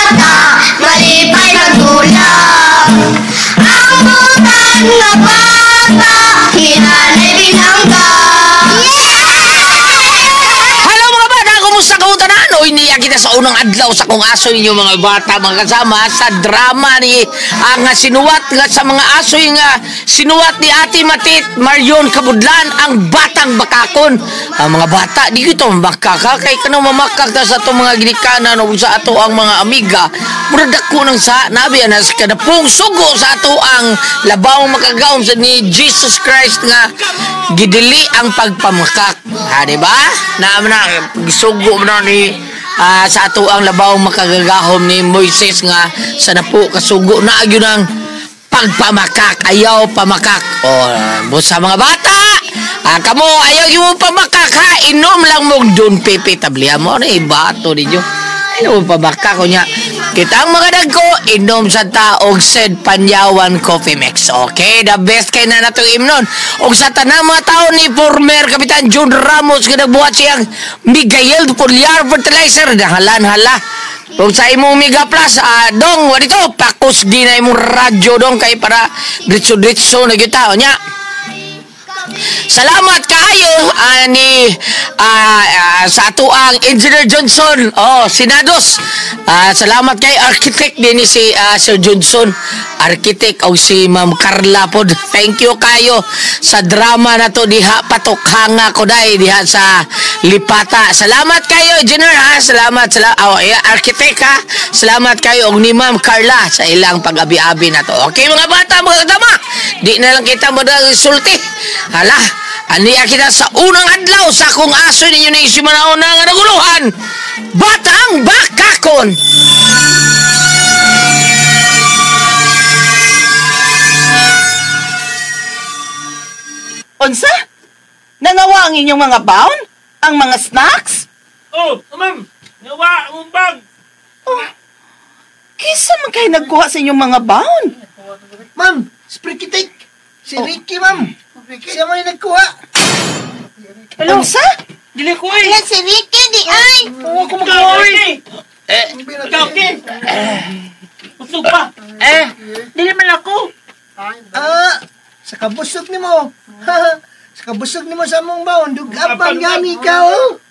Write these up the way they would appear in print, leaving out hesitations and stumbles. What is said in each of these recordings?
bata, malipay magtulang. Ang butan nga bata, hinanay binangga. Hello mga bata, kumusta kautanan? O iniya kita sa unang adlaw sa kong aso ninyo mga bata, mga kasama sa drama ni nga sinuwat nga sa mga aso nga sinuwat ni Ate Matit Marion Kabudlan, ang Batang Bakakon. Ang mga bata, di ko ito makaka kay kanong mamakak na sa itong mga ginikanan o sa ato ang mga amiga. Muradak ko ng sa nabi na sa kanapong sugo sa ato ang labaw makagaom sa ni Jesus Christ nga gidili ang pagpamakak. Ha, diba? Na sugo na ni sa ato ang labaw makagagahom ni Moises nga sa napo kasugo na agyo ng pagpamakak, ayaw pamakak. O sa mga bata, kamo ayaw yung pamakak ha, inom lang mong dun pepe tablihan mo na ibato ninyo. Ayaw pamakak ko niya. Kita ang mga dagko, inom sa taog said Panyawan Coffee Mix. Okay, the best kay na natong imnon. O sa tanang mga tao ni former Kapitan John Ramos nga nagbuhat siyang Miguel Pulyar Fertilizer. Dahalan-hala. Kung sa imong Mega Plus, dong, dito, pakus di na imong radyo dong kay para dritso-dritso na kita. Nya. Salamat kaayo ni sa ato ang Engineer Johnson Sinados. Salamat kay architect din si Sir Johnson, architect o si Ma'am Carla pod. Thank you kayo sa drama na to diha patok hanga ko dai diha sa Lipata. Salamat kayo Engineer ha. Salamat architect ha. Salamat kayo og ni Ma'am Carla sa ilang pag-abi-abi na to. Okay mga bata, mga kadama, di na lang kita sulti. Hala, aniya kita sa unang adlaw sa kung aso ninyo na isimanaon na nga naguluhan, Batang Bakakon. Unsa? Nangawa ang inyong mga baon? Ang mga snacks? Oh, ma'am, nawa ang bag. Oh, kisa man kayo nagkuha sa inyong mga baon? Ma'am, sprikitik. Si Ricky, ma'am. Siya mo yung nagkuha. Hello? Unsa? Dili ko eh. Yan si Ricky, di ay. Oo, ako mag-away. Ikaw, Ken. Busog pa. Dili man ako. Sa kabusog ni mo. Sa kabusog ni mo sa mong baon. Dugapang gani ka, oh.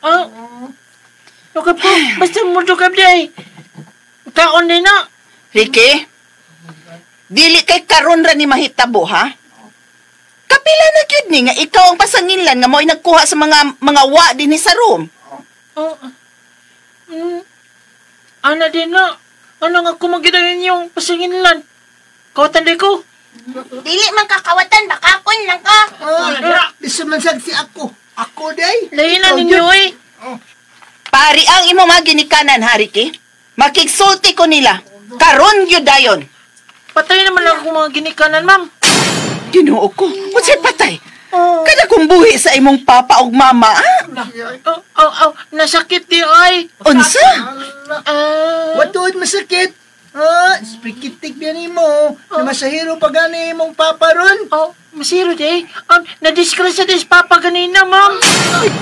Dugap po. Basta mo dugap day. Kaon din na. Ricky? Dili kay karon ra ni mahitabo, ha? Kapila na gyud ni nga ikaw ang pasanginlan nga mo'y nagkuha sa mga wa dinhi sa room. Ana din na. Ano nga kumagidayon yung pasinginlan? Kawatan ko. Dili man kakawatan, bakakon lang ka. Bisa man sad si ako. Ako, day. Lain na ninyo eh. Pari ang imo mga ginikanan, ha, Ricky? Makigsulti ko nila. Karon gyud dayon. Patay naman ako mga ginikanan, ma'am. Ginoo ko. Unsay patay? Kada kong buhi sa imong papa ug mama, Nasakit di ay. Unsa? Watuod masakit. Sprikitik din mo. Na masahiro pa gani mong papa ron. Masiro di. Na-disgrace sa papa kanina, ma'am.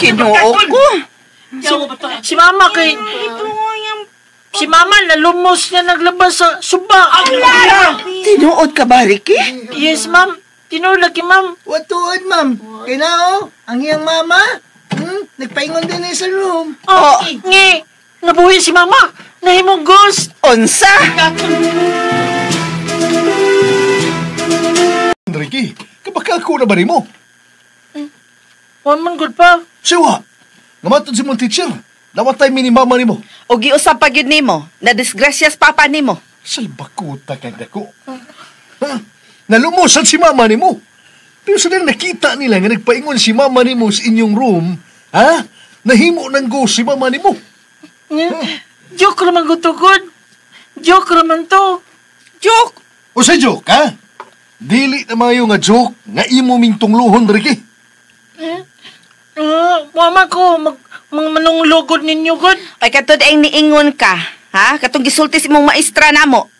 Ginoo ko. Si mama kay... Si mama nalumos niya naglabas sa suba. Tinuod ka ba, Ricky? Yes, ma'am. Tinuod lagi, ma'am. Watuod, ma'am. Kaya na, ang iyang mama, nagpaingon din sa room. Ngi. Nabuhi si mama. Nahimong ghost. Unsa? Ricky, kabakal ko na ba rin mo? Waman good pa. Siwa, namatod si mong teacher. Nawatay minimama ni mo. O giusap pa gyud nimo, na disgrasyas papa nimo. Salbakuta kag dako. Nalumusan si mama ni mo. Pero sa nakita nila nga nagpaingon si mama ni mo sa inyong room, nahimo ng ghost si mama ni mo. Joke naman ko to, good. Joke naman to. Joke? O sa joke, ha? Dili na mayo nga joke nga imo ming tungluhon, Ricky. Mama ko, manunglugod ninyo, good. Ay katod ay niingon ka, ha? Katong gisulti si mong maestra namo.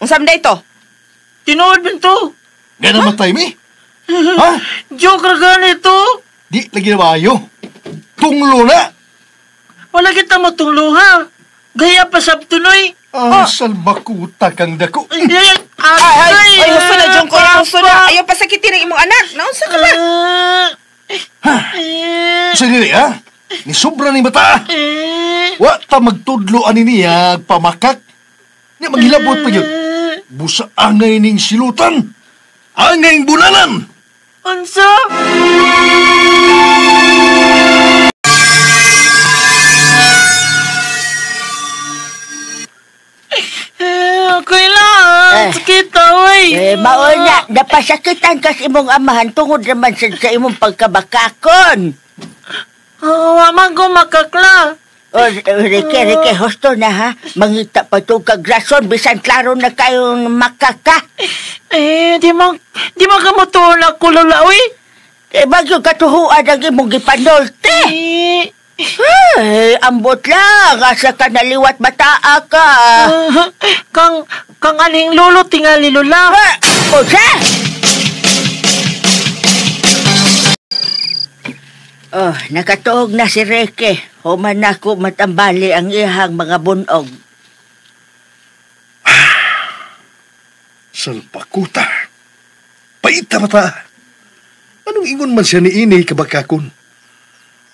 Unsam day to? Tinuod man to. Nga namatay mi? Ha? Joke ra ganito. Di lagi na mayo. Tunglo na. Wala kita matunglo, ha? Gaya pa sa tunoy. Salbakuta kang dako. Ay, husto na, Jungkoy. Husto na. Ayaw pasakitin ang imong anak. Naunsa ka ba? Sa dili, ha? Ni sobra ni bata. Wa ta magtudlo ani niya pamakak. Niya maghilabot pa yun. Busa angay ning silutan. Angay bunanan. Unsa? Okay lang. Sakit oy. Mao na, napasakitan kas imong amahan tungod naman sa imong pagkabakakon. Waman ko makakla. Rike, husto na ha. Mangita pa ito kag rason, bisan klaro na kayong makaka. Di mo ka motulak ko lula, uy. Bagyo katuhuan ang imong gipanolte. Ay, ambot lang. Asa ka naliwat bataa ka. Kang aling lulo, tingali lula. O siya? Oh, nakatuog na si Reke. Human ako matambali ang ihang mga bunog. Salpakuta. Paita mata. Anong ingon man siya ni ini kabakakon?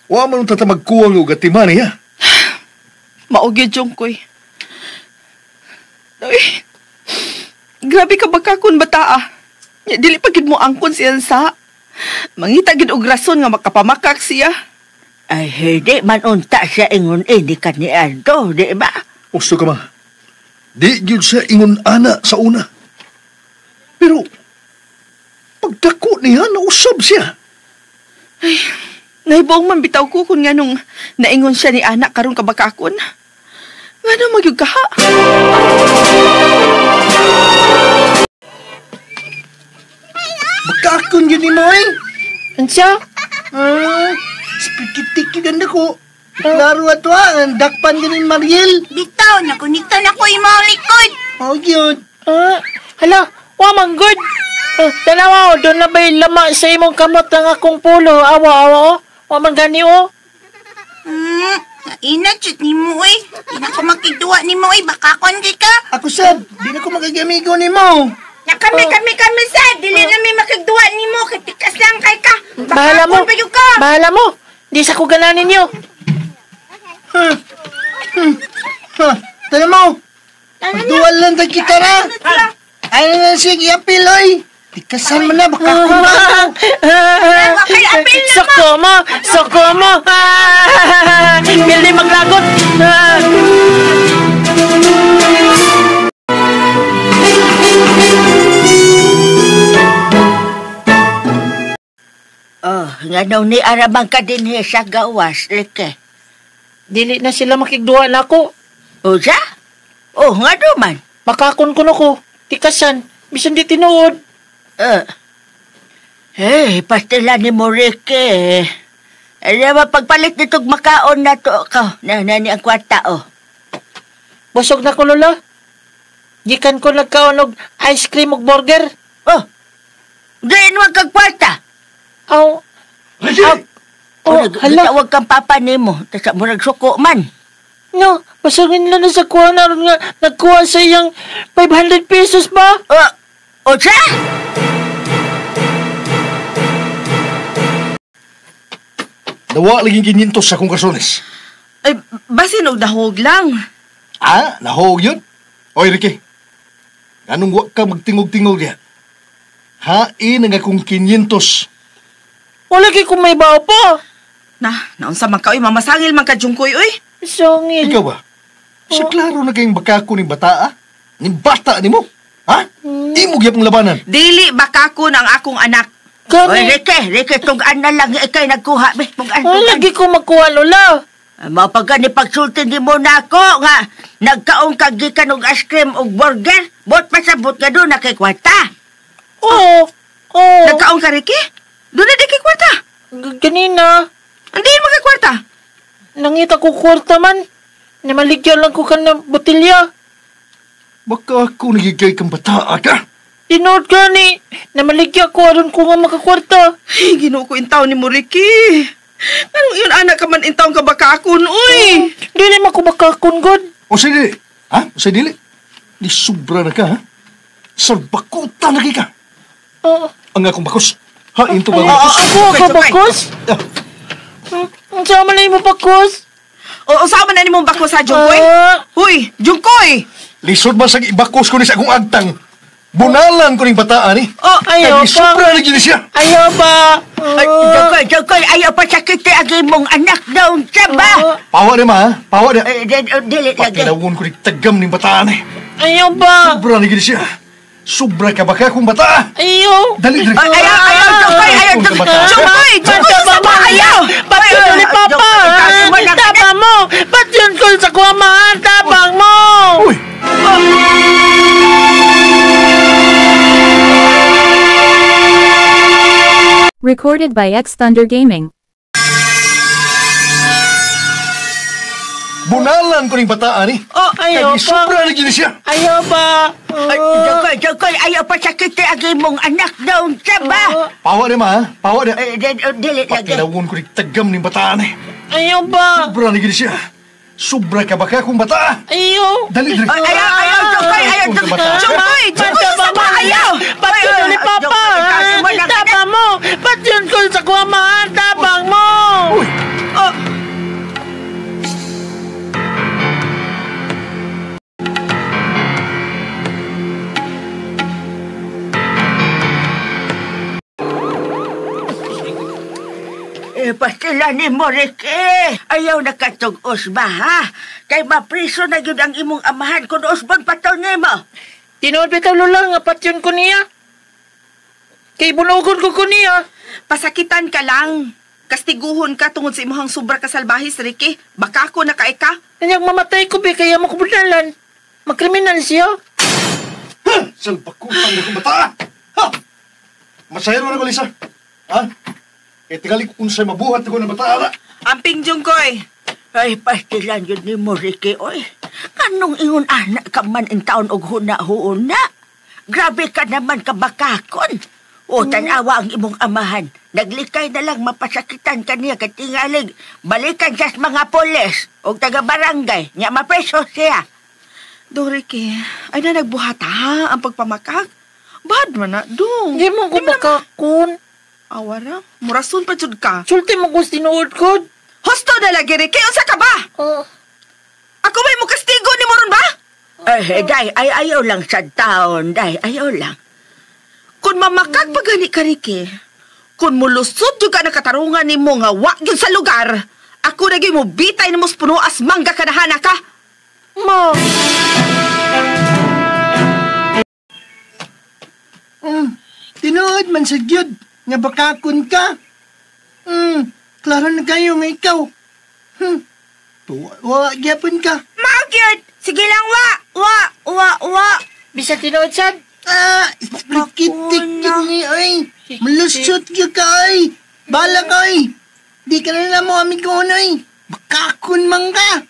Wa man tata magkuwang og atimani ha. Maugid, Jungkoy. Ay, grabe ka bakakon bataa. Dili pa gid mo angkon siya sa. Mangita gid og rason nga makapamakak siya. Ay, hindi man unta siya ingon ini kaniadto, di ba? Usto ka ma. Di yun siya ingon ana sa una. Pero, pagdako niya, nausab siya. Ay, nahibaong man bitaw ko kung nga nung naingon siya ni anak karong kabakakon. Nga na magyug kaha. Bakakon yun ni Moy. Unsa? Spikitik yun ako. Klaro ato ang dakpan yun ni Mariel. Bitaw, nakunita na ko imong likod. Oh, yun. Hala, waman good. Tanawa, doon na ba'y lama sa imong kamot ng akong pulo? Awa, waman gani o. Ina, chut ni mo eh. Di na ko makidua ni mo eh. Bakakon kay ka. Ako sad, di na ko magagamigo ni mo. Na kami, sad. Dili na may makidua ni mo. Katikas lang kay ka. Bahala mo. Bakakon ba yung ka? Bahala mo. Di sa ko gananin niyo. Tala mo. Magduwal lang tayo kita na. Ano na siya giyapiloy. Tikasan mo na, bakakon ba ako? Kay apil na mo. Soko mo. Pildi maglagot. Oh, nga nung ni arabang ka din sa gawas, Reke. Dili na sila makigduwa na ako. O siya? Oh, nga naman. Makakon ko na ko. Tikasan. Bisan di tinuod. Pastila ni mo, Reke. Alam mo, pagpalit nitong makaon na to ka. Nani ang kwarta, oh. Busog na ko, Lola. Gikan ko nagkaon og ice cream og burger. Oh, diin mo kag kwarta. Aw. Hala. Gitawag kang papa ni mo. Tapos mo nagsuko man. No, pasagin lang na sa kuha na nga nagkuha sa iyang 500 pesos ba? O siya? Nawa laging kinintos sa kong kasones. Ay, basin og dahog lang. Nahog yun? Oy, Ricky. Anong wa ka magtingog-tingog yan? Hain ang akong 500. Wala kay kung may bao pa. Naunsa man ka, uy, mamasangil man ka, Jungkoy, uy. Songil. Ikaw ba? Sa klaro na kayong bakako ni bata, Ni bata ni mo? Ha? Imog yapong labanan. Dili bakakon ang akong anak. Oy, Kani. Reke, tugaan na lang. Ikay nagkuha, be. Tugaan. Lagi ko magkuha, Lola. Mapag ni pagsulti di mo na ako, nga. Nagkaong kagikan og ice cream og burger. Bot pasabot nga doon na kay kwarta. Oo. Nagkaong ka, Ricky? Doon na di kay kwarta. Ganina. Andiin mo kay kwarta. Nangita ko kwarta man. Namaligyan lang ko ka ng botilya. Baka ako nagigay kang bata ka. Tinood ka ni. Namaligyan ko aron ko nga makakwarta. Ay, ginoo ko intaw ni mo, Ricky. Anong yun, anak ka man intaw ka bakakon, uy. Dili man ko makakon, God. O sige, Ha? Usay dili? Di sobra na ka, ha? Sarbakuta lagi ka. Oo. Ang akong bakos. Ha, into ba? Ako bakos? Ang sama na mo bakos? O, usama na ni mong bakos ha, Jungkoy? Huy, Jungkoy! Lisod man sa ibakos ko ni sa akong agtang. Bunalan ko ning bataan, eh. Oh, ayaw Kaya di pa. sobra lagi ni siya. Ayaw ba? Jokoy, ayaw pa sakit agi mong anak daw siya ba? Pawa na, ma, ha? Pawa na. Dili lagi. Pakinawon ko ni tagam ning bataan, eh. Ayaw ba? Sobra lagi ni siya. Sobra ka ba ka kung bata? Ayaw. Dali, dali. Ayaw, Jokoy, Jokoy, ayaw! Ba't yun ni Papa? Taba mo! Ba't yun ko sa kuwamahan? Tabang mo! Uy! Recorded by X Thunder Gaming. Bunalan ko ning bataan, eh. Oh, ayaw Kaya di pa. sobra lagi ni siya. Ayaw ba? Jokoy, ayaw pa sakit agi mong anak daw siya ba? Pawa na, ma, ha? Pawa na. Dili lagi. Pakinawon ko ni tagam ning bataan, eh. Ayaw ba? Sobra lagi ni siya. Sobra ka ba ka kung bata? Ayaw. Dali, dali. Ayaw, Jokoy, Jokoy, ayaw! Ba't yun ni Papa? Taba mo! Ba't yun ko sa kuwamahan? Tabang mo! Uy! Pastila ni mo, Ricky. Ayaw nakatugos ba, ha? Kay mapriso na yun ang imong amahan kung usbon patol niya mo. Tinood bitaw lang, apat yun ko niya. Kay bunugon ko niya. Pasakitan ka lang. Kastiguhon ka tungod sa imong sobra kasalbahis, Ricky. Baka ako nakaika. Kanyang mamatay ko, be, kaya mo kubunalan. Magkriminal siya. Ha! Salbakutan na kung bata! Ha! Masayro na ko, Lisa. Ha? Eh, tingali ko kung sa'y mabuhat ako ng bata, ala. Amping Jungkoy. Ay, pastilan yun ni mo, Ricky, oy. Kanong ingon anak ka man in taon og huna-huna? Grabe ka naman kabakakon. O, tanawa ang imong amahan. Naglikay na lang mapasakitan ka niya katingalig. Balikan siya sa mga polis o taga-barangay. Nga mapreso siya. Do, Ricky. Ay na nagbuhat ha ang pagpamakak. Bad man na, do. Hindi mo ko bakakon. Awara, murason pa jud ka. Sulti mo ko sinuod ko. Hosto na lagi, Ricky. Unsa ka ba? Ako may mo kastigo ni mo ron ba? Day, ayaw lang sa taon, day. Ayaw lang. Kung mamakag pa gani ka, Ricky, kung mulusod yung ka nakatarungan ni mo nga wak yun sa lugar, ako naging mo bitay ni mo puno as mangga kanahana ka. Ma. Tinood man sa gyud nga bakakon ka. Klaro na kayo nga ikaw. Tuwa, gyapon ka. Magyod! Sige lang, wa! Bisa tinood sad. Sprikitik yun ni, ay. Malusot yun ka, ay. Bala ka, ay. Di ka na mo amigo na, ay. Bakakon man ka.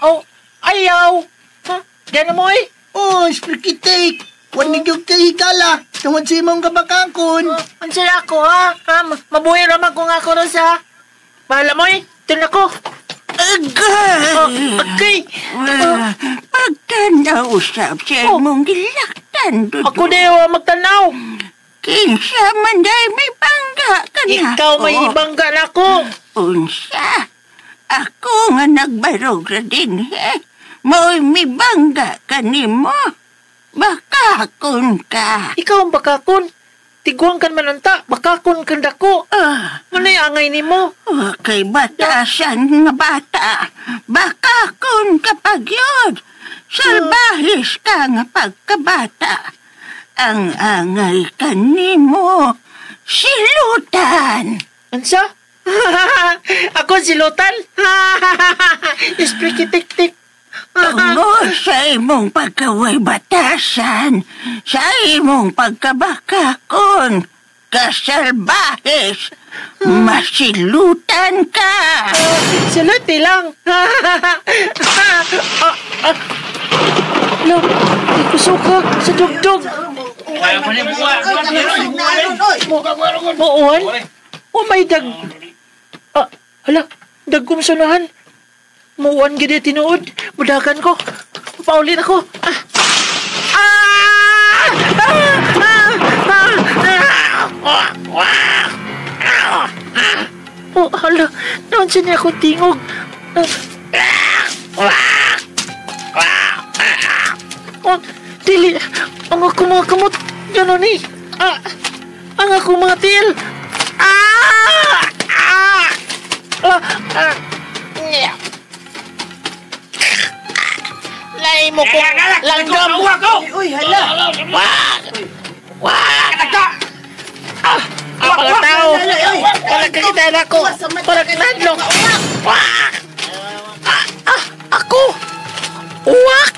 Oh, ayaw. Ha? Diyan mo eh. Oh, sprikitik. Wanig yung kahikala. Tungod sa imong kabakakon. Ang sila ako ha. Mabuhay naman kung ako rin sa. Bahala mo eh. Ito ako. Okay. Pagkanausap sa imong gilaktan, Dudu. Ako na yung magtanaw. Kinsa man day may bangga ka na. Ikaw may ibangga na ako. Unsa? Ako nga nagbarog ra din, he. Mo'y may bangga ka ni mo. Bakakon ka. Ikaw ang bakakon. Tiguang kan mananta. Bakakon kan dako. Manay angay ni mo. Kay batasan nga bata. Bakakon ka pagyod. Salbahis ka nga pagkabata. Ang angay ka ni mo. Silutan. Ansa? Ako si Lutan. Isprikitik-tik. Tungod sa imong pagkaway batasan, sa imong pagkabakakon, kasalbahis, masilutan ka. Siluti lang. Lo, di ko suka sa dugdug. Moon? O may dag... hala, dagkong sunahan. Muwan gid tinuod. Budagan ko. Paulin ako. Oh, hala. Nandiyan niya akong tingog. Oh, dili. Ang ako mga kamot. Ganon eh. Ang ako mga til. Lay mo ko langgam. Uy, hala. Mga tao. Wala kakitain ako. Wala kinadlok. Ako. Uwak.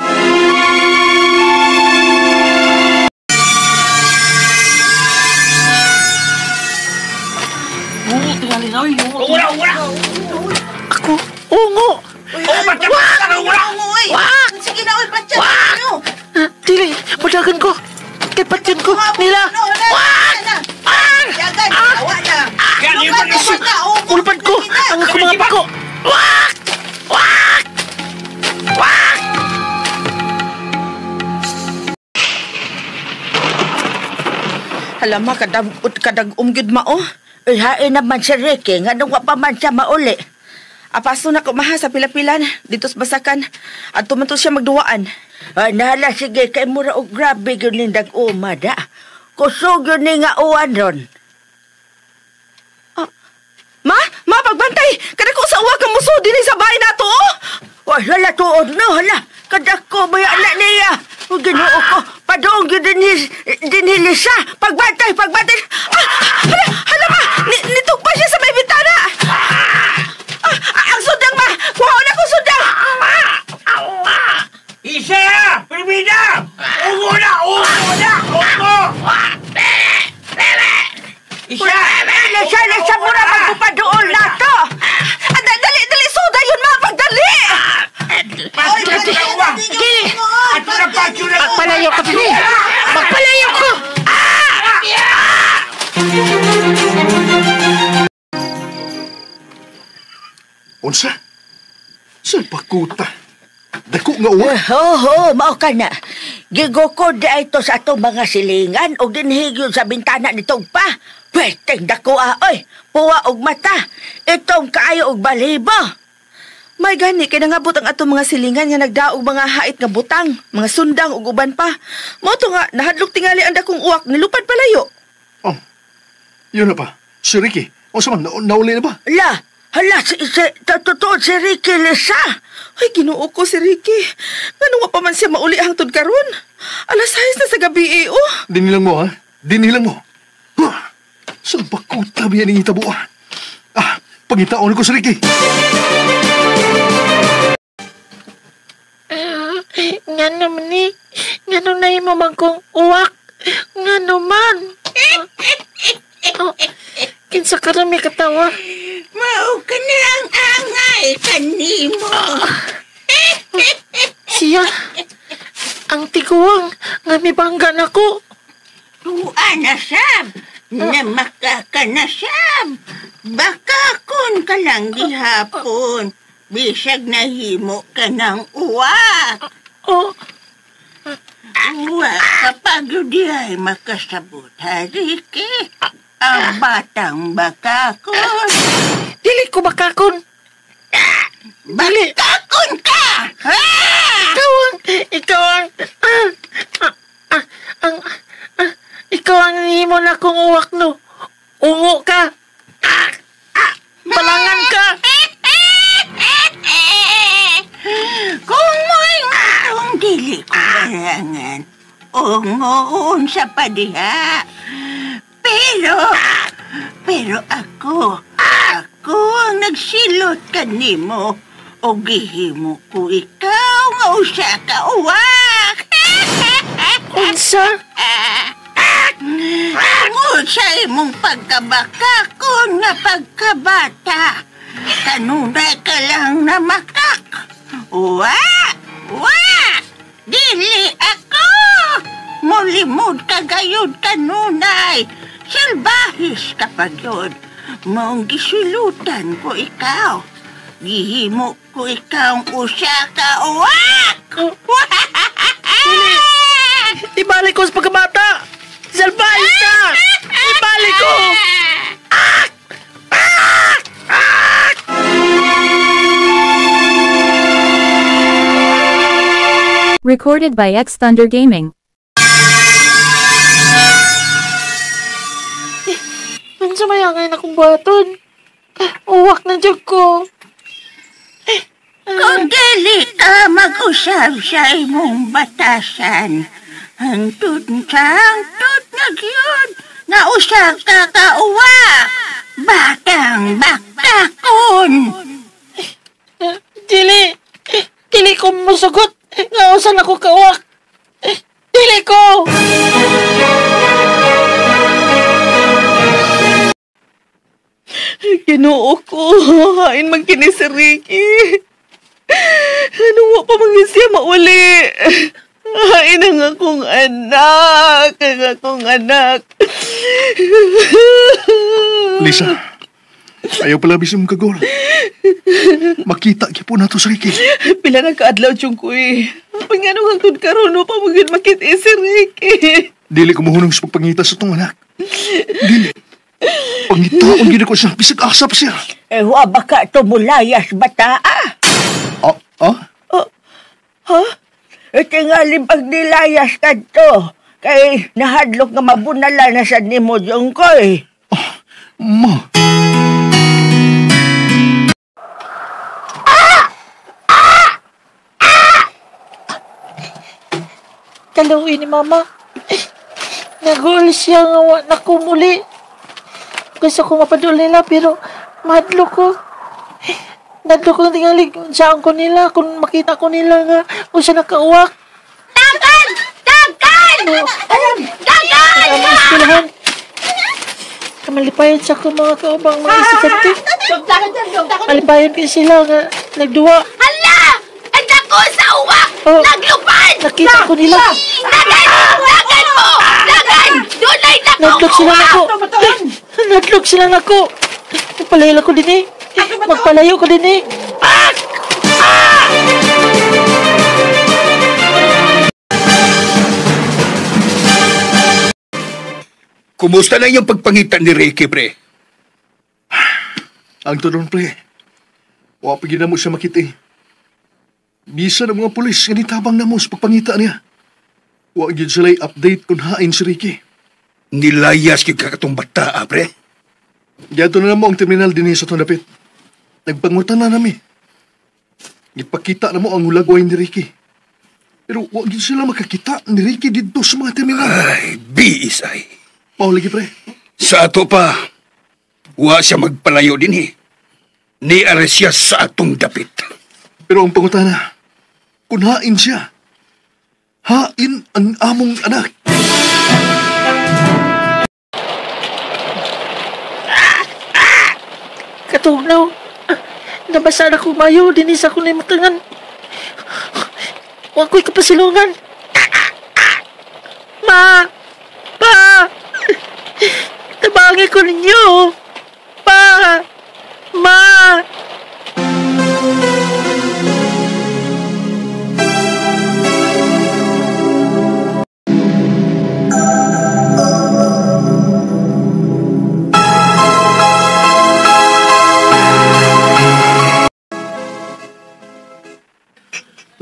Ako. Ungo. Sige na, uy, patyan nyo. Dili. Budagan ko. Kay patyan ko. Nila. Yagan, awa na. Ulpan ko. Ang ako mga pako. Halama, kadagom gyud mao. Hain naman si Ricky, nga nung wa pa man siya mauli. Apaso na ko maha sa pilapilan, dito sa basakan, at tumanto siya magduwaan. Ay, nahala, sige, kay mura o grabe yun ni dag-uma da. Kusog yun ni nga uwan ron. Ma, pagbantay! Kada ko sa uwa ka muso din sa bahay na to, oh! Ay, hala, tuod no, hala. Kada ko, may anak niya. O, ginoo ko, padong yun din hilisa. Pagbantay! Hala ma, nitok pa siya sa may bintana. Ang sudang ma, kuha na ko sudang. Isa! Primida! Ugo na! Isa! Lesa mo na magpupadool na to. Dali, suda yun ma, pagdali. Magpalayo ka, Pili. Magpalayo ko. Unsa? Saan pakuta? Dako nga uwa. Mao ka na. Gigukod di ito sa atong mga silingan o dinhigyon sa bintana nitong pa. Pweteng dako oy. Puwa og mata. Itong kaayo og balibo. May gani, kaya nangabot ang atong mga silingan nga nagdaog mga hait nga butang, mga sundang ug uban pa. Mao to nga, nahadlok tingali ang dakong uwak, nilupad palayo. Oh, yun na pa. Si Ricky, o saman, nauli na ba? Hala, si Ricky Lisa. Ay, ginoo ko si Ricky. Ganun pa man siya mauli hangtod karon. Alas 6 na sa gabi oh. Dinilang mo, ha? Dinilang mo. Saan pakuta biyan ng itabo, ha? Pangitaon ko si Ricky. Nga naman ni. Nga nung naimo man kong uwak. Nga naman. Kinsa ka na may katawa. Mao ka na ang angay kanimo. Siya. Ang tiguang. Nga may banggan ako. Tuwa na sab. Na makaka na sab. Baka kun ka lang gihapon. Bisag nahimo ka ng uwak. Oh. Uwak kapag yun ay makasabot, ha, Ricky? Ang batang bakakon. Dili ko bakakon. Bakakon ka! Ha? Ikaw ang himo na kong uwak no. Ungo ka. Balangan ka. Kung mo'y marong dili ko balangan, ungoon sa padiha. Pero ako ang nagsilot kanimo o gihimo ko ikaw nga usa ka uwak. Unsa? Tungod sa imong pagkabakakon nga pagkabata, kanunay ka lang na makak. Dili ako! Mulimod ka gayod kanunay. Salbahis ka pa yun. Mong gisulutan ko ikaw. Gihimo ko ikaw usa ka uwak! Ibalik ko sa pagkabata! Salbahin ka! Ibalik ko! Recorded by X Thunder Gaming. Ano mayangay na kong buhaton? Uwak na dyan ko. Kung dili ka mag-usab sa imong batasan, hangtod na gyud na usa ka kauwak. Batang bakakon. Dili ko musugot. Nga usan ako kawak. Dili ko! Ginoo ko, hain man kini si Ricky. Ano wa pa mangin siya mauli? Hain ang akong anak. Lisa, ayaw pala bisim kagol. Makita po na to sa Ricky. Pila na kaadlaw tiyong ko eh. Panganong hangtod karon pa magin makita si Ricky. Dili ko mahunong sa pagpangita sa tong anak. Dili. Pangitaon gina ko siya, bisag asap siya. Wa baka tumulayas bata Ha? Tingali pag nilayas ka to. Kay nahadlok nga mabunala na sa nimo diyong ko eh. Ma. Kalawin ni Mama. Nagul siya nga wa na kumuli. Gusto ko mapadulila pero mahadlo ko. Nadlo ko tingali saan ko nila kung makita ko nila nga kung siya nakauwak. Dagan! Istilahan. Kamalipayan sa ko mga kaubang mga estudyante. Malipayan kayo sila nga nagduwa. Hala! Ang dako sa uwak! Oh. Naglupad! Nakita ko nila. Dagan mo! Dagan! Dunay dako! Nadlok sila nako. Nadlok sila nako. Magpalayo ko din eh. Magpalayo ko din eh. Kumusta na yung pagpangitan ni Ricky, pre? Ang tunon, pre. Wapagin na mo siya makita eh. Bisa ng mga pulis nga nitabang na mo sa pagpangita niya. Huwag yun sila'y update kung hain si Ricky. Nilayas yung kakatong bata, pre? Gato na mo ang terminal din sa itong dapit. Nagpangutan na nami. Ipakita na mo ang hulagway ni Ricky. Pero huwag yun sila makakita ni Ricky dito sa mga terminal. Ay, biisay. Lagi, pre. Sa ato pa, wa siya magpalayo din eh. Ni-ares siya sa atong dapit. Pero ang pangutana, kung hain siya, hain ang among anak. Katugnaw. Nabasa na ko mayo din sa akong limatangan. Huwag ko'y kapasilungan. Ma! Pa! Tabangin ko ninyo! Pa! Ma!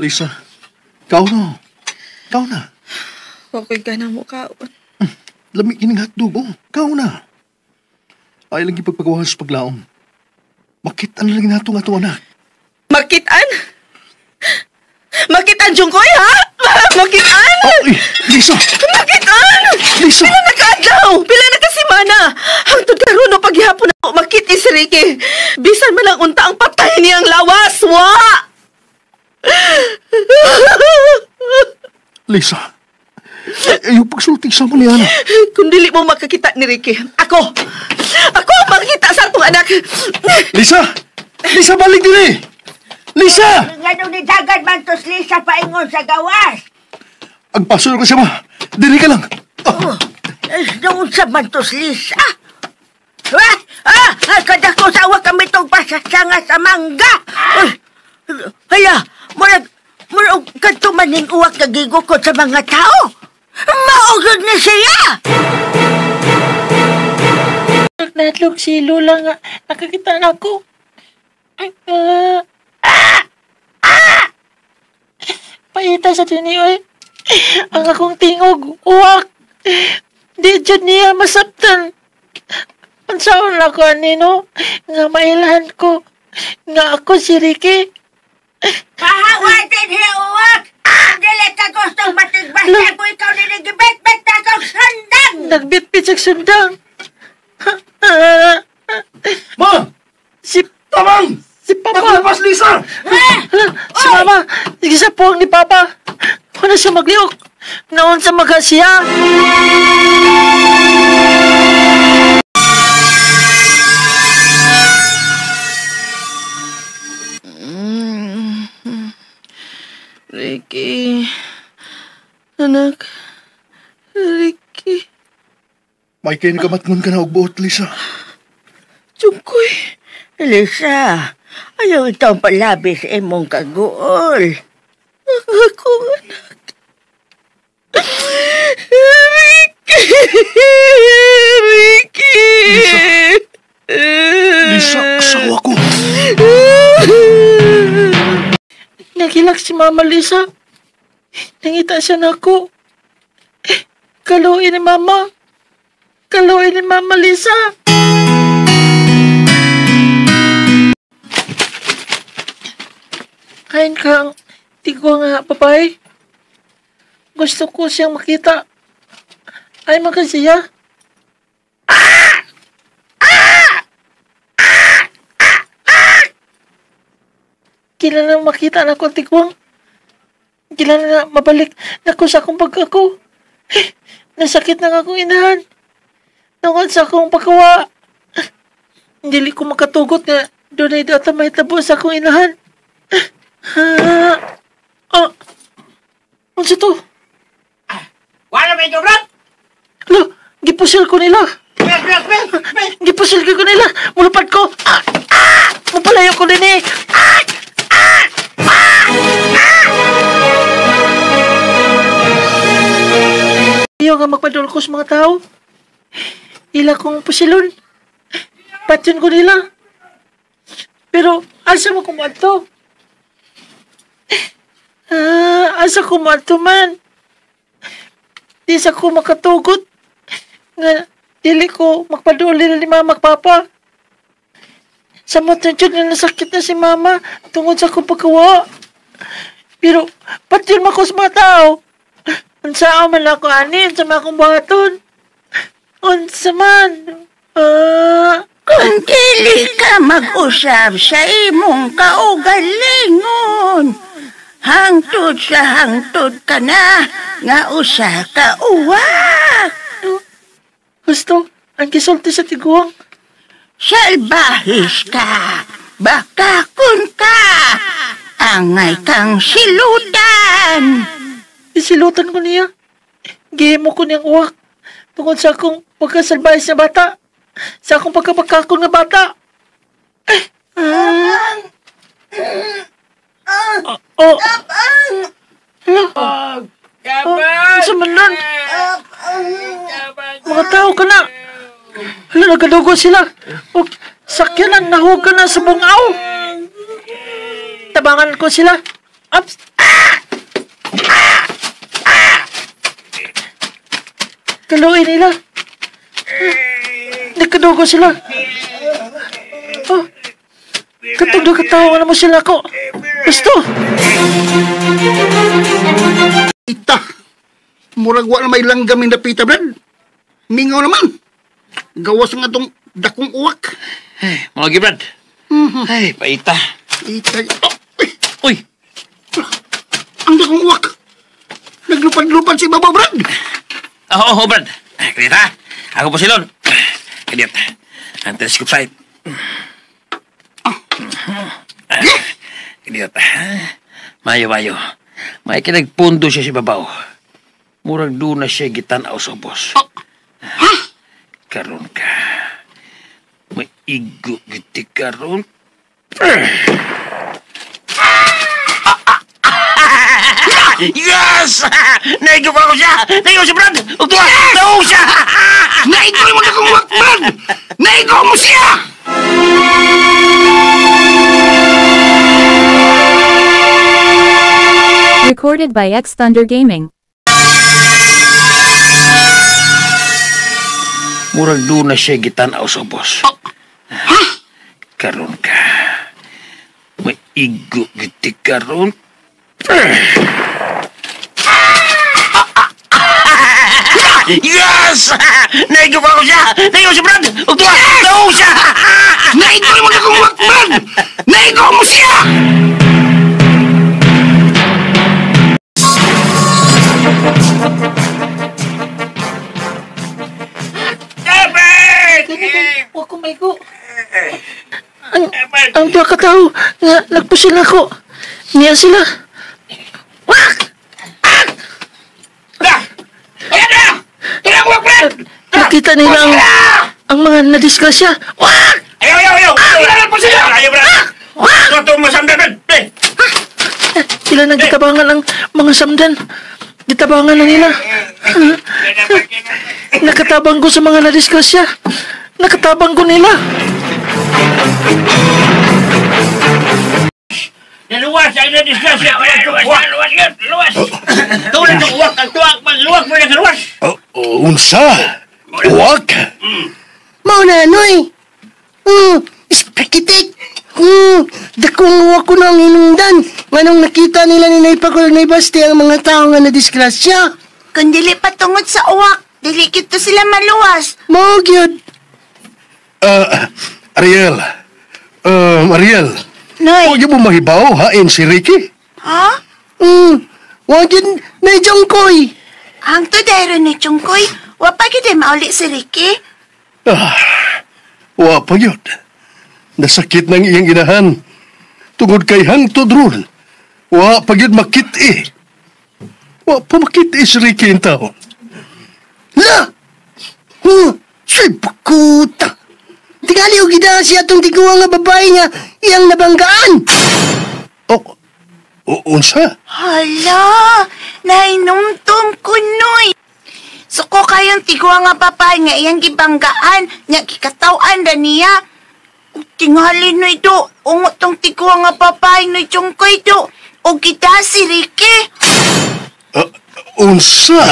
Lisa, kau na. Kau na. Okay ka na mo kaon. Lamig kining hotdog, oh. Kau na. Ay lagi pagpagawa sa paglaom. Makitaan lagi nato nga to, anak. Makitaan? Makitaan, Jungkoy, ha? Makitaan? Oh, Lisa! Makitaan! Lisa! Pila na kaadlaw? Pila na kasimana? Hangtod karon no paghihapon na makiti si Ricky. Bisan man lang unta ang patay niyang lawas, wa! Lisa! Yung pagsulting sa Mariana. Kung dili mo makakita ni Ricky, ako ang makikita sa atong anak. Lisa! Lisa, balik din eh! Lisa! Nga ni Dagan man tos Lisa paingon sa gawas. Ang pasol ko siya, ma. Dili ka lang. Doon sa man tos Lisa. Kada ko sa awak kami itong siya nga sa mangga. Hala, murag katumaning uwak kagigukod sa mga tao. Maugod na siya. Natlog si Lola nga nakakita na ako. Paita sa tiniyoy. Ang akong tingog, uwak. Di dyan niya masaptan. Ansaon na ko, Nino, nga mailahan ko. Nga ako si Ricky. Pahawatin siya, uwak. Dili ka gustong matigbasa ko ikaw niligibit-bit na kang sundang. Nagbit-bit sa sundang. Ma! Si Papa. Nakulipas, Lisa! Si Mama. Sige sa puwang ni Papa. Wala siya magliok. Naon sa magasiya. Ricky. Anak. Ricky. May kinikamatngon ka na og buot, Lisa. Tungkoy. Lisa, ayaw itong palabi sa imong kaguol. Ako anak. Ricky. Lisa, asawa ko. Nagilak si Mama Lisa. Nangita siya na ako. Kaluin ni Mama. Kaluin ni Mama Lisa. Kain kang tigwa nga, papay. Gusto ko siyang makita. Ay, magkasiya. Kailan na makita na ko, tigwang. Kailan na mabalik na ko sa akong pagkako. Nasakit na nga akong inahan. Nungod sa akong pagkawa. Hindi ko makatugot nga doon ay data may tabo sa akong inahan. Ano to? Wala ba ito, Brad? Lo, gipusil ko nila. Gipusil ko nila. Mulupad ko. Mapalayo ko din eh. Ayaw nga magpadol ko sa mga tao. Ila kong pusilon. Patyon ko nila. Pero, asa mo kumadto? Asa kumadto man? Di sa ko makatugot. Nga, dili ko magpaduli na ni Mama at Papa. Sa mata dyan na nasakit na si Mama tungod sa akong pagkawa. Pero, patyon mo ko sa mga tao. Unsa man ako anin sa mga akong buhaton. Unsa man. Kung dili ka mag-usab sa imong kaugalingon, hangtod sa hangtod ka na, nga usa ka uwak. Gusto, ang gisulti sa tiguang. Salbahis ka, bakakon ka, angay kang silutan. Isilutan ko niya. Gihimo ko niyang uwak. Tungkol sa akong pagkasalbayas na bata. Sa akong pagkapagkakon nga bata. Sa manan. Mga tao ka na. Hala, nagadugo sila. O, sakyanan, nahug ka na sa bungaw. Tabangan ko sila. Ups. Kaluin nila. Nagkadugo sila. Oh, katugdo katawa na mo sila ko. Gusto. Ita, murag wa na may langgamin na pita, Brad. Mingaw naman. Gawas nga tong dakong uwak. Ay, mga Gibrad. Ay, paita. Ita, Uy, ang dakong uwak. Naglupad-lupad si Baba, Brad. Oo, Brad. Kanita, ako po silon. Kanita, ang telescope site. Kanita, mayo. May kinagpundo siya si Babaw. Murag doon na siya gitanaw sa ubos. Karon ka. May igo giti karon. Yes! Naigo pa ako siya! Naigo si Brad! Ugtuwa! Naigo siya! Naigo mo na kung wakman! Naigo mo siya! Recorded by X Thunder Gaming. Murag doon na siya gitanaw sa boss. Ha? Karon ka. May igo giti karon. Yes! Naigo pa ako siya! Naigo si Brad! Ugtuwa! Naigo siya! Naigo mo na kung wakman! Naigo mo siya! Huwag ko may go. Ang dua ka tao nga nagpusil ako. Niya sila. Wak! Nakita nila ang mga nadisgrasya. Wak! Ayaw! Ayaw po sila! Ayaw, Brad! Ito mo samdan! Sila nagkitabangan ang mga samdan. Gitabangan na nila. Nakatabang ko sa mga nadisgrasya. Nakatabang ko nila. Naluwas ang na-disgrasya! Luwas! Tulad ng uwak ang tuwak! Luwag mo na sa luwas! Unsa? Uwak? Mauna, Noy. Sprakitik. Dakong uwak ko na ang inungdan. Nganong nakita nila ni Naipagol na Basti ang mga tao nga na-disgrasya. Kung dili patungod sa uwak, dili kito sila maluwas. Mao gyud. Ariel. Ariel. Noy. Huwag mo mahibaw, hain si Ricky. Ha? Huwag yun na jongkoy. Ang tudero ni Chungkoy, wapagid ay mauli si Ricky. Wa pa yun. Nasakit ng iyang inahan. Tungod kay hangtod ron. Wa pa yun makit-i. Wa pa makit-i si Ricky ang taon. La! Siya'y bakuta. Tingali o gida siya itong tiguang nga babae niya iyang nabanggaan. Unsa? Hala, nainumtum ko, Noy. Suko kayong tiguang nga babae nga iyang gibanggaan, nga kikatawan na niya. Tingali, Noy, do. Ungot tong tiguang nga babae, Noy, Chungkoy, do. O gida si Ricky. Unsa?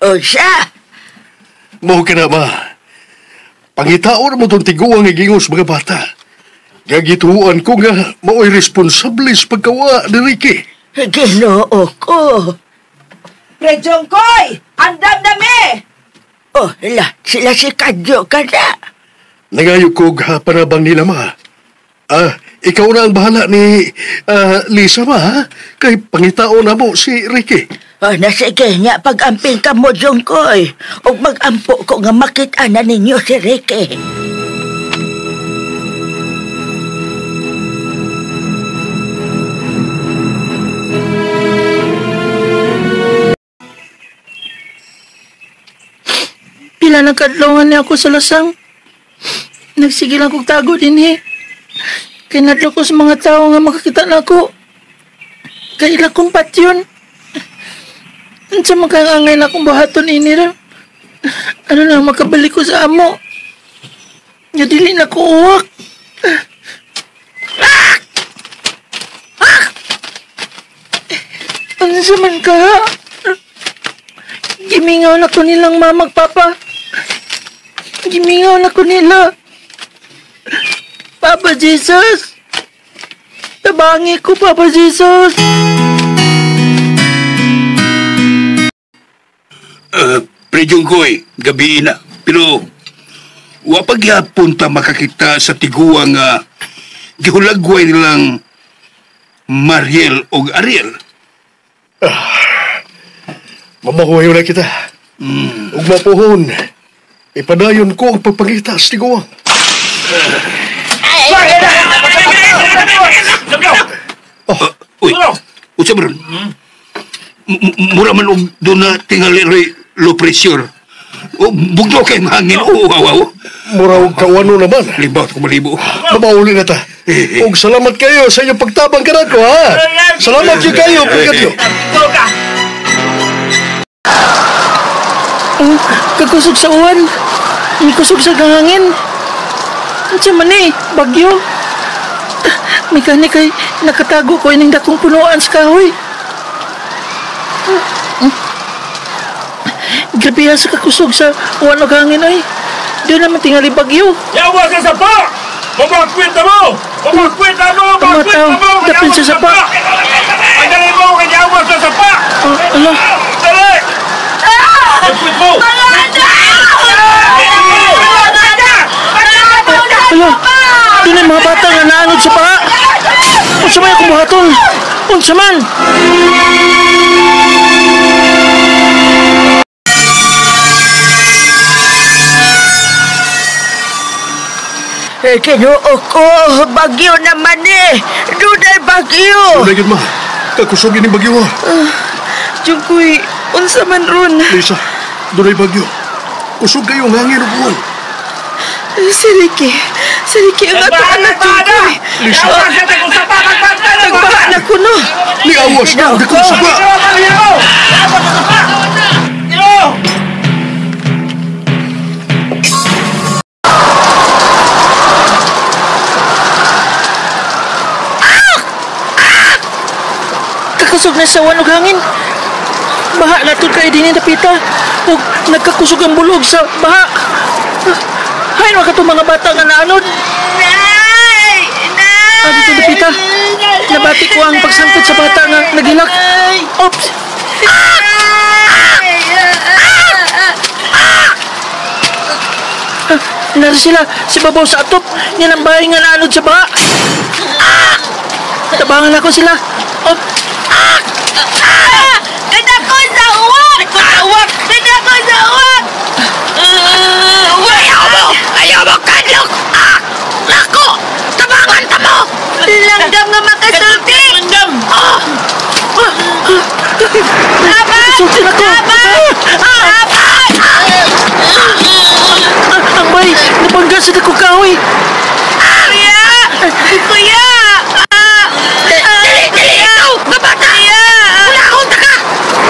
Unsa? Mau ka na ba? Pangitaon mo itong tiguang igingos mga bata. Gagituan ko nga mao'y responsable sa pagkawa ni Ricky. Ginoo ko. Rejong Koy! Andam na me! Sila si Kadyo ka na. Nangayog ko panabang nila ma. Ikaw na ang bahala ni Lisa ma, ha? Kay pangitaon na mo si Ricky. Sige nga, pag-amping ka mo, Jongkoy. O mag-ampo ko nga makita na ninyo si Ricky. Pila nagkadlongan niya ako sa lasang. Nagsigil akong tago din Kaya nadlo ko sa mga tao nga makakita na ako. Kaya ila kong patyon. Sa makangangay na akong buhaton ra. Ano lang makabalik ko sa amo. Nga dili na ko uwak. Ano sa man ka? Gimingaw na ko nilang mamag papa. Gimingaw na ko nila. Papa Jesus. Tabangi ko, Papa Jesus. Prejong Koy, gabi na. Pero, wapag yapon ta makakita sa tiguang gihulagway nilang Mariel o Ariel. Mamahuhay na kita. Ug mapuhon. Ipadayon ko ang pagpangita sa tiguang. Uy, usa mo ron. Mura man og doon na tingali low pressure. Bugno kay hangin. Wow. Muraw kawano naman. Libaw ko malibo. Mabauli na ta. Ug salamat kayo sa inyong pagtabang kanako, ha? Salamat yun kayo, pagkatyo. Kakusog sa uwan. May kusog sa hangin. Andiyan man bagyo. May kani kay nakatago ko ining dakong punuan sa kahoy. Grabe sa kakusog sa uwan o hangin ay. Doon naman tingali bagyo. Yawa sa sapa! Bumakwenta mo! Bumakwenta mo! Dapin sa sapa. Ay, dali mo! Yawa sa sapa! Ala. Dali! Bumakwenta mo! Ala. Doon ay mga bata nga naanod sa paa. Unsa may akong buhaton? Unsa man? Kinuo ko, bagyo naman Dunay bagyo. Dunay yun, ma. Kakusog yun yung bagyo, ha? Jungkoy, unsa man ron? Lisa, dunay bagyo. Kusog kayo ang hangin o buwan. Sariki ang ato anak Jungkoy. Lisa. Nagbaha na ko, no? Niawas na, di ko nasaba. Kusog na sa wanog hangin. Baha na ito kayo din napita. Huwag nagkakusog ang bulog sa baha. Hay, mga ito mga bata nga naanod. Dito napita. Nabati ko ang pagsangkot sa bata nga nagilak. Oops. Nari sila, si Babaw sa atop. Yan ang bahay nga naanod sa baha. Tabangan ako sila. Kadako sa uwak! Kadako sa uwak! Ayaw mo, kadlok! Lako! Tabangan ta mo! Langgam nga makasulti! Langgam! Kasulti na ko! Ang bay! Nabangga sa dako kahoy! Kuya! Dili ikaw! Mabata! Kulahon ta ka!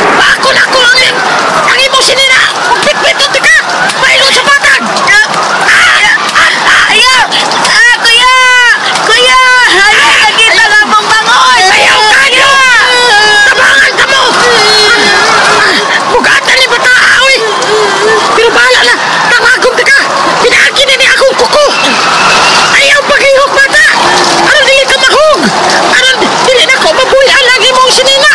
Bakon ako ang imo sinina! Magpitpito ti ka! Mailo sa batag! Ayaw! Kuya! Kuya! Ayaw nakita nga mong bangon! Ayaw kanyo! Tabangan ka mo! Bugatan ni bata! Uy! Pero bahala na! Tawagom ti ka! Pinagin na ni akong kuko! Ayaw paghihok bata! Aron dili ka mahog! Aron dili na ko mabuyan lagi mong sinina!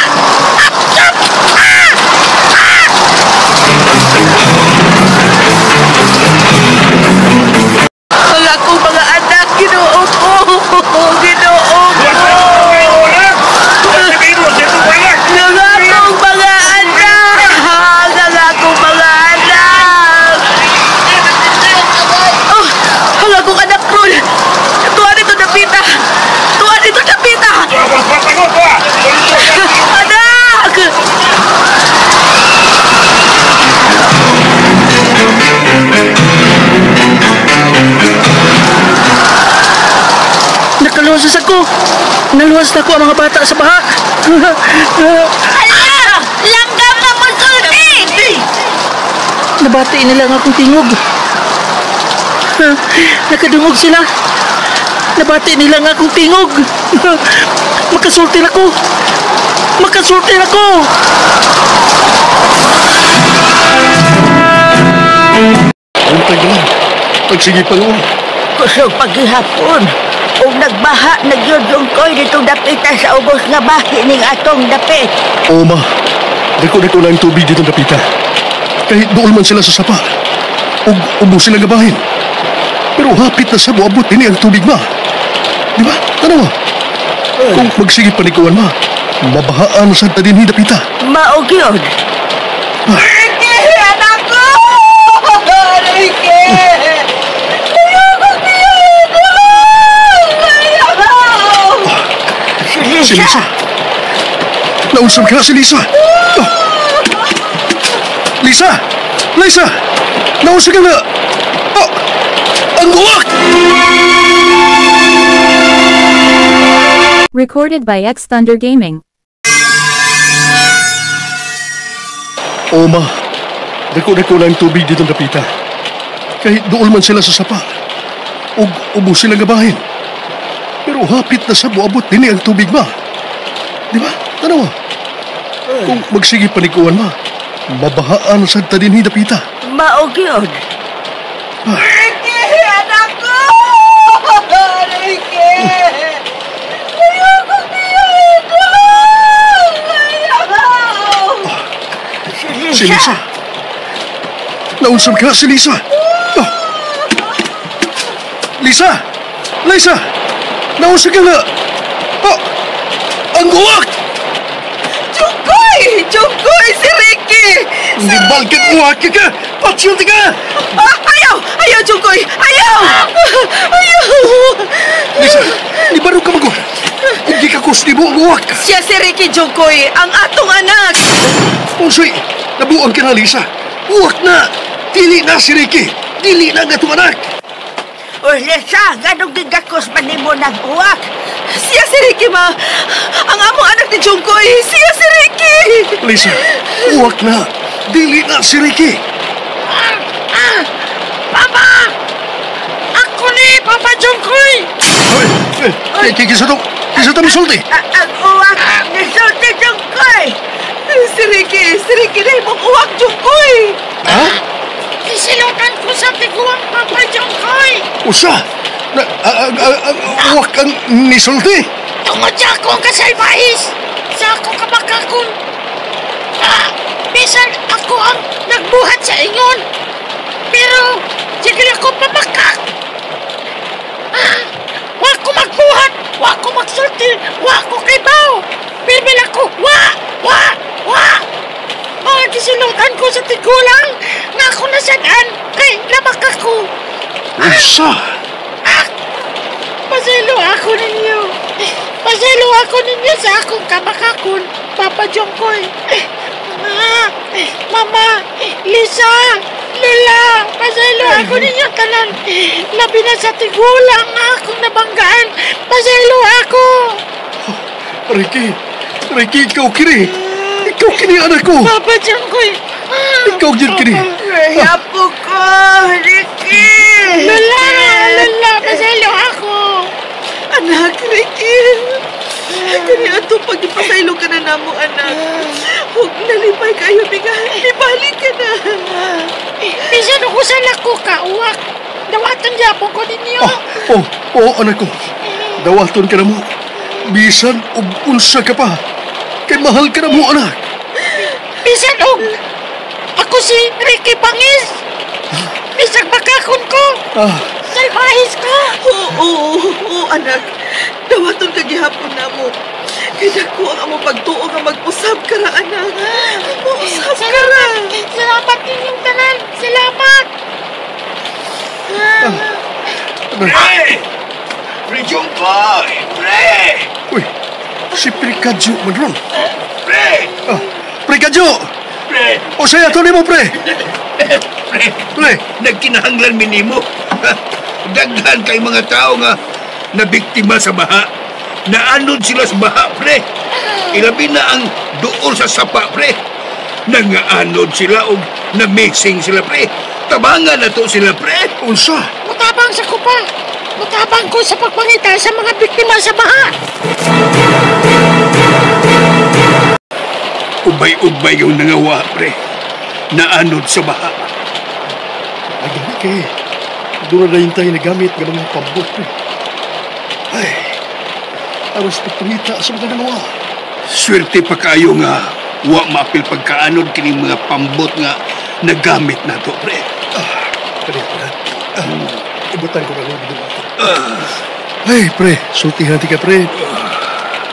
Ang akong mga anak, Ginoo ko! Ginoo ko! Ang akong mga anak! Ang akong mga anak! Oh, ang akong anak, Rul! Tuwa dito napita! Tuwa dito napita! Anak! Nakaluwas ako! Naluwas na ako ang mga bata sa baha! Ala! Langgam nga mo sulti! Nabati nila ang akong tingog. Nakadungog sila. Nabati nila ang akong tingog. Makasulti na ko. Makasulti na ko. Ang tagalan. Pagsige pa nga. Kusog paghihapon. O nagbaha, nagyudong ko'y ditong dapita sa ubos nga bahi ning atong dapit. Oo, ma. Dako-dako na ang tubig dito napita. Kahit doon man sila sa sapa. Ubos sila gabahin. Pero hapit na sa buabot ini ang tubig, ma. Di ba? Ano, ma? Kung magsige panikuan, ma, mabahaan sa tadin hidapita. Maog yun. Ricky! Anak ko! Ricky! Si Lisa. Nausap ka na si Lisa. Oh. Lisa! Lisa! Nausa ka na! Ah! Ang uwak! Recorded by X Thunder Gaming. O ma, dako-dako na ang tubig dito napita. Kahit doon man sila sa sapa, ug ubo sila gabahin. Pero hapit na sa buabot din ang tubig, ma. Di ba? Tanawa. Kung magsige panikuan, ma, mabahaan sa tadinhi napita. Maog yun. Ricky! Anak ko! Ricky! Ayoko dito! Ayoko! Si Lisa. Naunsam ka, si Lisa. Ah. Lisa! Lisa! Naunsam ka na! Ah. Ang uwak! Jungkoy! Jungkoy! Si Ricky! Hindi balkat uwak ka! Patsyon ka! Ayaw! Ayaw, Jungkoy! Ayaw! Ayaw! Lisa, di baro ka mag-uwak. Hindi ka kusni mo ang uwak. Siya si Ricky, Jungkoy! Ang atong anak! Unsay, nabuang ka na, Lisa. Uwak na! Dili na si Ricky! Dili na nga itong anak! Uy, Lisa, ganong gigakos pa ni mo ng uwak? Siya si Ricky, ma! Ang among anak ni Jungkoy! Siya si Ricky! Lisa, uwak na! Dili na si Ricky! Papa! Ako ni Papa Jungkoy! Ay, kisa to misulti! Ang uwak ni Sulti Jungkoy! Si Ricky na imong uwak, Jungkoy! Ha? Isilutan ko sa tiguang Papa Jungkoy! Usa! Uwak ang nisulti! Tungod sa akong kasalbahis! Sa akong kabakakon! Bisan ako ang nagbuhat sa ingon! Pero, sige ako pamakak! Wa ko magbuhat! Wa ko magsulti! Wa ko kaybaw! Bibil ako! Wa! Mga kisilutan ko sa tigulang na ako nasadaan kay labak ako! Usa! Pasilo ako ninyo! Pasilo ako ninyo sa akong kabakakon, Papa Jungkoy! Mama! Lisa! Lola! Pasilo ako ninyo tanan! Labi na sa tigulang nga akong nabanggaan! Pasilo ako! Ricky, ikaw kini! Ikaw kini, anak ko! Papa Jungkoy! Ikaw dyan kini! Yapo ko, Ricky! Lola! Pasilo ako! Anak, Ricky! Kani ato pagipasaylo ka na namo, anak. Huwag nalipay kayo, bigahan. Ibalik ka na. Bisan ako sa lako ka, uwak. Dawatan yapon ko ninyo. Anak ko. Dawaton ka na mo. Bisan og unsa ka pa. Kay mahal ka na mo, anak. Bisan og ako si Ricky Pangis. Bisag bakakon ko. Salbahis ko. Oo, anak. Dawaton ka gihapon na mo. Kaya ko ang among pagtuo nga mag-usab ka ra, anak. Mag-usab ka ra. Salamat ninyong tanan. Salamat. Pre Jungkoy! Pre! Uy, si Prikadjo man ron. Pre! Prikadjo! Pre! O saya to nimo, pre! Pre! Nagkinahanglan minimo. Daghan kay mga tao nga nabiktima sa baha. Naanod sila sa baha, pre. Ilabi na ang duol sa sapa, pre. Nangaanod sila o na-missing sila, pre. Tabangan na to sila, pre. Unsa? Mutabang sa kupa. Mutabang ko sa pagpangita sa mga biktima sa baha. Ubay-ubay yung nangawa, pre. Naanod sa baha. Ay, gani kay. Doon na tayo nagamit ng mga pambot, pre. Ay, aros pagpangita sa mga nangawa. Swerte pa kayo nga wa maapil pagkaanod kining mga pambot nga nagamit na to, pre. Kanina. Ibutan ko na lang dito. Ay, pre, sultihan ti ka, pre.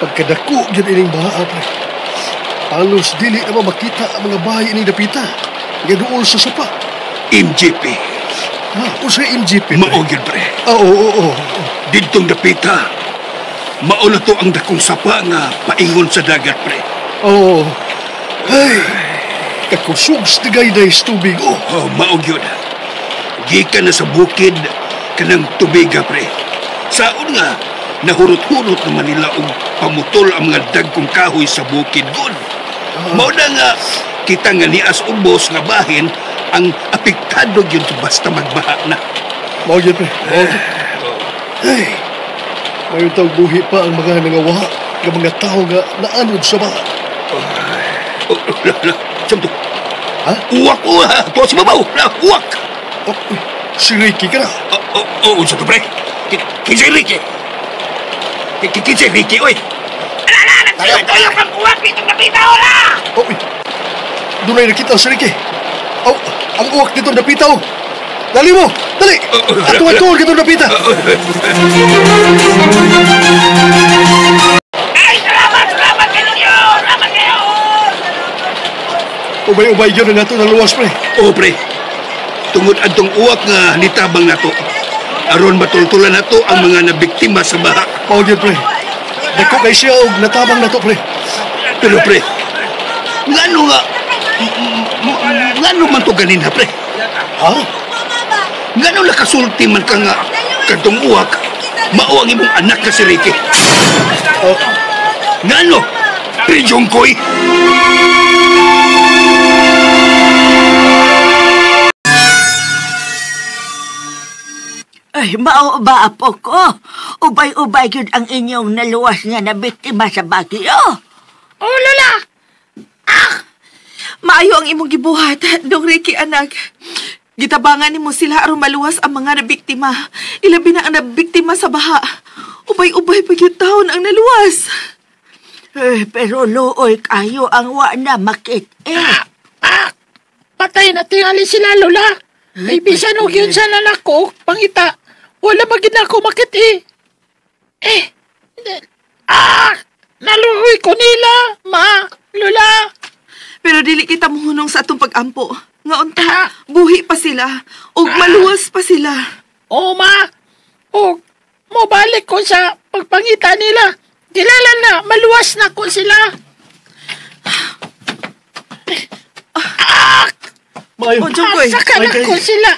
Pagkadako dyan ining baha, pre. Halos dili na makita ang mga bahay ining dapita. Gaduol sa sapa. MGP. O sa MGP, pre? Maog yun, pre. Oo. Didtong dapita. Mao na to ang dakong sapa nga paingon sa dagat, pre. Oo. Ay, Kakusugs tigay na tubig. Oh, maog yun. Gikan na sa bukid kanang tubiga, pre. Saon nga, nahurot-hurot naman nila og pamutol ang mga dagkong kahoy sa bukid gun. Mao na nga, kita nga nias ubos nga bahin ang apektado yun basta magbaha na. Mao yun, pre. Ay, mayroon tawag buhi pa ang mga nangawaha ng mga tao nga naanod sa baha. Samto. Ha? Uwak. Tuwa si babaw. Uwak. Si Ricky ka na. Oo, samto, pre. Kinsay Ricky. Kinsay Ricky, oy. Tayo kang uwak. Itong napita ko na. Doon ay nakita si Ricky. Ang uwak dito napita. Dali mo! Dali! Atuan-tuan ka doon napita. Ay, salamat kayo! Salamat kayo! Ubay-ubay yun na nato naluwas, pre. Oo, pre. Tungod adtong uwak nga nitabang nato. Aron matultulan nato ang mga nabiktima sa baha. Mao yun, pre. Dako kay siya og natabang nato, pre. Pero, pre, ngano man to ganin ha, pre? Ha? Ngano nakasulti man ka nga kadtong uwak, mao ang imong anak ka si Ricky? Ngano? Pre Jungkoy? Ay, mao ba apo ko? Ubay-ubay yun ang inyong naluwas nga na biktima sa bagyo. Oh, Lola! Maayo ang imong gibuhat, Dong Ricky, anak. Gitabangan nimo sila aron maluwas ang mga nabiktima. Ilabi na ang nabiktima sa baha. Ubay-ubay pa yung taon ang naluwas. Pero looy kayo ang wa na makit Patay na tingali sila, Lola. Ay, bisan o yun sa nanako, pangita. Wala magin ako makit naluhoy ko nila, ma, Lola. Pero dili kita muhunong sa atong pag-ampo. Nga unta, buhi pa sila. O maluwas pa sila. Oo, ma. O, mabalik ko sa pagpangita nila. Kilala na, maluwas na ko sila. Mayo. Sakanak ko sila.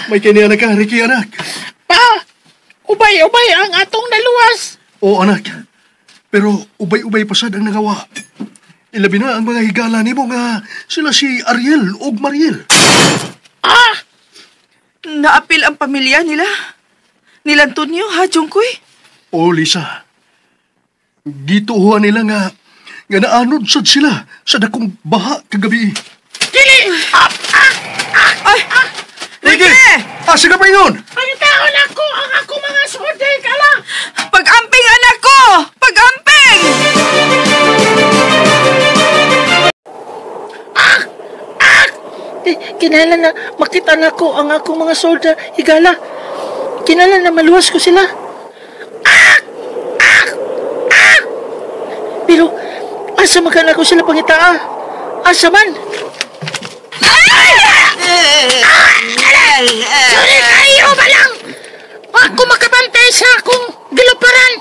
May kanya ka, Ricky, anak. Pa, ubay-ubay ang atong naluwas. Oo, anak. Pero ubay-ubay pa sad ang nangawa. Ilabi na ang mga higala nimo nga sila si Ariel o Mariel. Naapil ang pamilya nila. Nila Antonio, ha, Jungkoy? Oo, Lisa. Gituhuan nila nga naanod sad sila sa dakong baha kagabi. Dili! Ricky! Asa ka pa yun? Pangitaon ako ang ako mga suday ka lang! Pag-amping, anak ko! Pag-amping! Kinala na makita na ko ang akong mga solda, higala. Kinala na maluwas ko sila. Pero, asa magkana ko sila pangitaa? Asa man? Sorry kayo ba lang? Ako makabantay sa akong giluparan.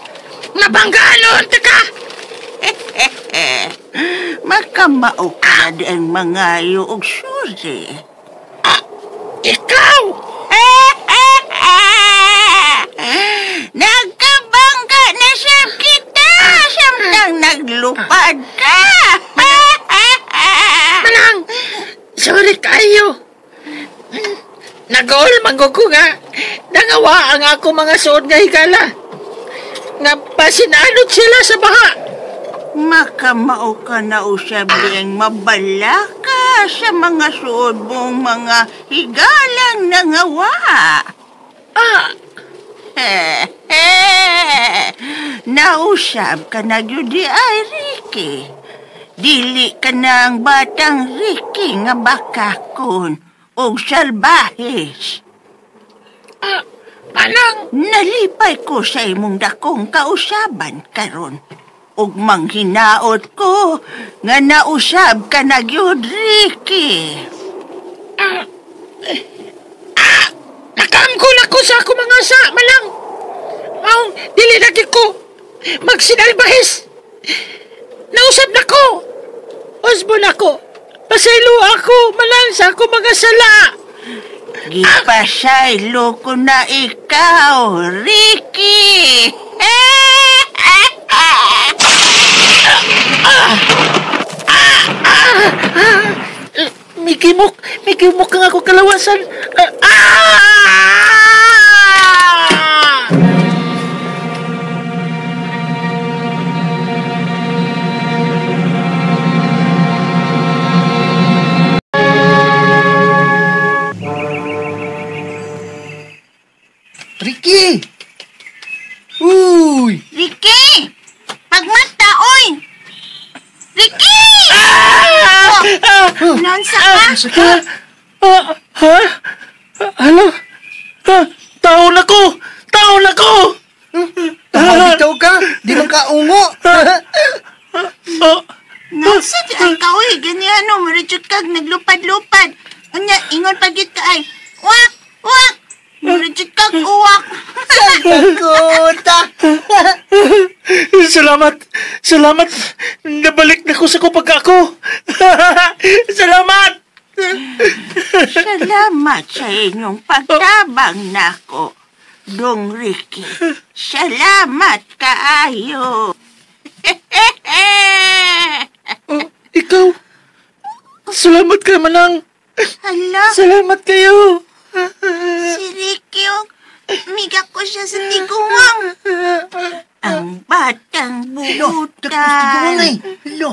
Nabanggaan ka. Makamao ka na di ang mga yuog susi. Ikaw! Nagkabangga na siya kita! Samtang naglupad ka! Malang! Sorry kayo! Nagol mangguko nga. Nangawa ang ako mga suod nga higala. Nga pasinanod sila sa baha. Makamao ka na usab diyang mabala ka sa mga suod mong mga higalang nangawa. Nausab ka na yudi ay Ricky. Dili ka na ang batang Ricky nga bakakon o salbahis. Manang! Nalipay ko sa imong dakong kausaban karon. Ug manghinaot ko nga nausab ka na gyud Ricky. Nakaamko na ko sa ako mga sa, Malang. Maong, dili lagi ko magsinalbahis. Nausab na ko. Usbo na ko. Pasaylo ako, malang sa ako mga sala. Gipasaylo ko na ikaw, Ricky. Mikimok kang ako kalawasan. Ricky! Uy! Ricky! Pagmata, oy! Ricky! Nansa ka? Ano? Taon ako! Taon ako! Bitaw ka! Di man ka ungo! Nansa di ang kaoy, ganyan o, marichot kag naglupad-lupad. Anya, ingon pagit ka ay, wak! Wak! Marichot kag uwak. Saguta! Salamat! Nabalik na ko sa kupag ako! Salamat! Salamat sa inyong pagtabang nako, Dong Ricky. Salamat kaayo. Ikaw! Salamat ka, manang! Hala, Salamat kayo! si Ricky, miga ko siya sa tiguang. Ang batang bulutan.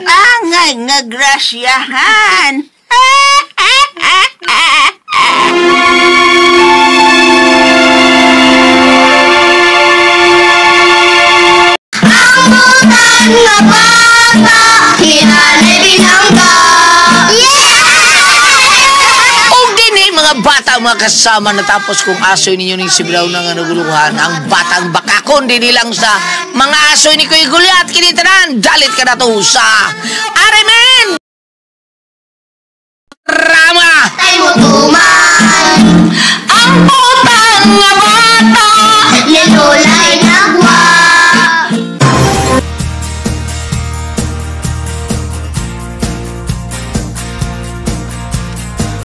Angay nga grasyahan. Bata mga kasama natapos kong asoy ninyo ning sibraw na nga naguluhan ang batang bakakon din nilang sa mga asoy ni Kuya Gulyat kinitanan dalit ka na to sa Arimen Rama Tayo mo